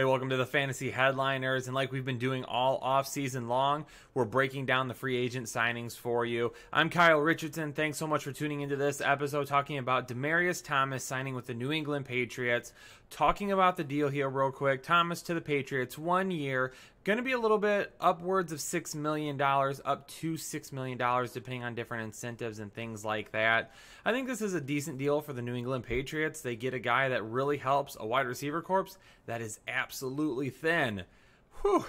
welcome to the Fantasy Headliners, and like we've been doing all off-season long, we're breaking down the free agent signings for you. I'm Kyle Richardson. Thanks so much for tuning into this episode talking about Demaryius Thomas signing with the New England Patriots. Talking about the deal here real quick. Thomas to the Patriots, 1 year, going to be a little bit upwards of $6 million, up to $6 million, depending on different incentives and things like that. I think this is a decent deal for the New England Patriots. They get a guy that really helps a wide receiver corps that is absolutely thin. Whew,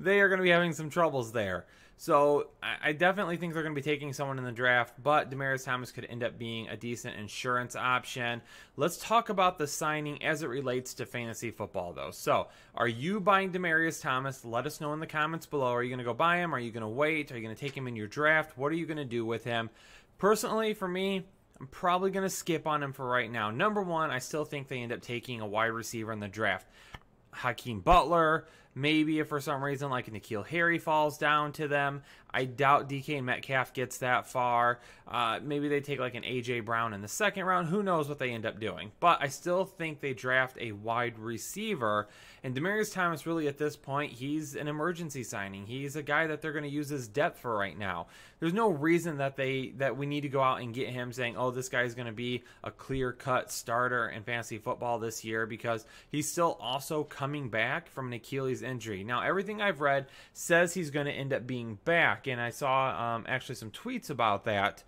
they are going to be having some troubles there. So I definitely think they're going to be taking someone in the draft, but Demaryius Thomas could end up being a decent insurance option. Let's talk about the signing as it relates to fantasy football, though. So are you buying Demaryius Thomas? Let us know in the comments below. Are you going to go buy him? Are you going to wait? Are you going to take him in your draft? What are you going to do with him? Personally, for me, I'm probably going to skip on him for right now. Number one, I still think they end up taking a wide receiver in the draft. Hakeem Butler, maybe if for some reason like N'Keal Harry falls down to them. I doubt DK Metcalf gets that far. Maybe they take like an A.J. Brown in the second round. Who knows what they end up doing. But I still think they draft a wide receiver. And Demaryius Thomas, really at this point, he's an emergency signing. He's a guy that they're going to use as depth for right now. There's no reason that we need to go out and get him saying, oh, this guy's going to be a clear-cut starter in fantasy football this year, because he's still also coming back from an Achilles injury. Now, everything I've read says he's going to end up being back, and I saw actually some tweets about that.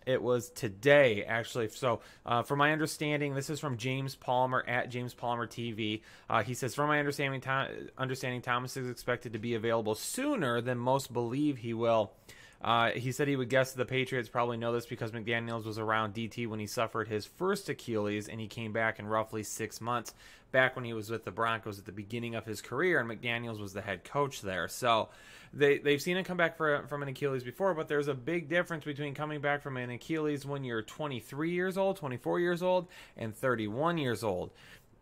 It was today, actually. So, from my understanding, this is from James Palmer at James Palmer TV. He says, from my understanding, Thomas is expected to be available sooner than most believe he will. He said he would guess the Patriots probably know this because McDaniels was around DT when he suffered his first Achilles, and he came back in roughly 6 months, back when he was with the Broncos at the beginning of his career, and McDaniels was the head coach there. So they've seen him come back from an Achilles before, but there's a big difference between coming back from an Achilles when you're 23 years old, 24 years old, and 31 years old.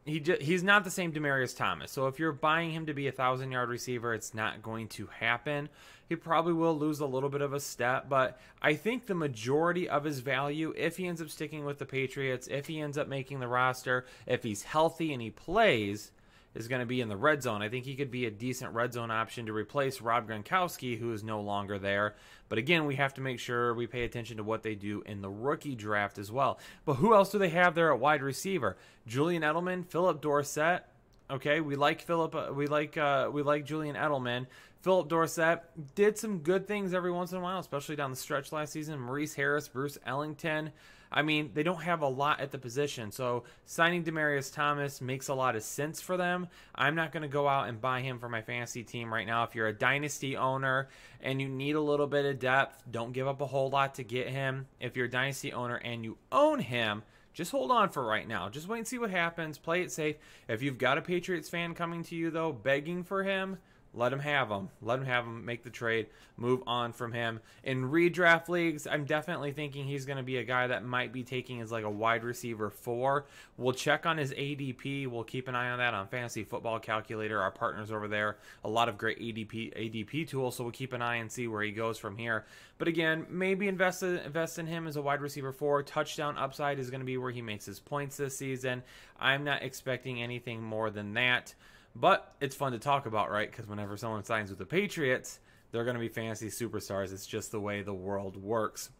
He's not the same Demaryius Thomas. So if you're buying him to be a 1,000-yard receiver, it's not going to happen. He probably will lose a little bit of a step, but I think the majority of his value, if he ends up sticking with the Patriots, if he ends up making the roster, if he's healthy and he plays, is going to be in the red zone. I think he could be a decent red zone option to replace Rob Gronkowski, who is no longer there. But again, we have to make sure we pay attention to what they do in the rookie draft as well. But who else do they have there at wide receiver? Julian Edelman, Philip Dorsett. Okay, we like we like Julian Edelman. Philip Dorsett did some good things every once in a while, especially down the stretch last season. Maurice Harris, Bruce Ellington. I mean, they don't have a lot at the position, so signing Demaryius Thomas makes a lot of sense for them. I'm not going to go out and buy him for my fantasy team right now. If you're a dynasty owner and you need a little bit of depth, don't give up a whole lot to get him. If you're a dynasty owner and you own him, just hold on for right now. Just wait and see what happens. Play it safe. If you've got a Patriots fan coming to you, though, begging for him, let him have him. Let him have him. Make the trade. Move on from him. In redraft leagues, I'm definitely thinking he's going to be a guy that might be taking as like a wide receiver 4. We'll check on his ADP. We'll keep an eye on that on Fantasy Football Calculator. Our partners over there, a lot of great ADP tools, so we'll keep an eye and see where he goes from here. But again, maybe invest in him as a wide receiver 4. Touchdown upside is going to be where he makes his points this season. I'm not expecting anything more than that. But it's fun to talk about, right? Because whenever someone signs with the Patriots, they're going to be fantasy superstars. It's just the way the world works.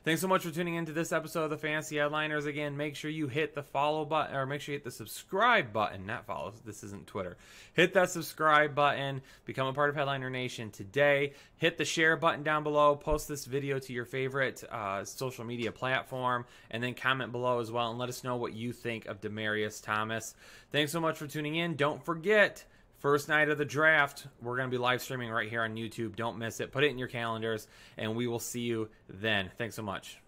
Thanks so much for tuning into this episode of the Fantasy Headliners. Again, make sure you hit the follow button, or make sure you hit the subscribe button, not follow. This isn't Twitter. Hit that subscribe button. Become a part of Headliner Nation today. Hit the share button down below. Post this video to your favorite social media platform, and then comment below as well, and let us know what you think of Demaryius Thomas. Thanks so much for tuning in. Don't forget, first night of the draft, we're going to be live streaming right here on YouTube. Don't miss it. Put it in your calendars, and we will see you then. Thanks so much.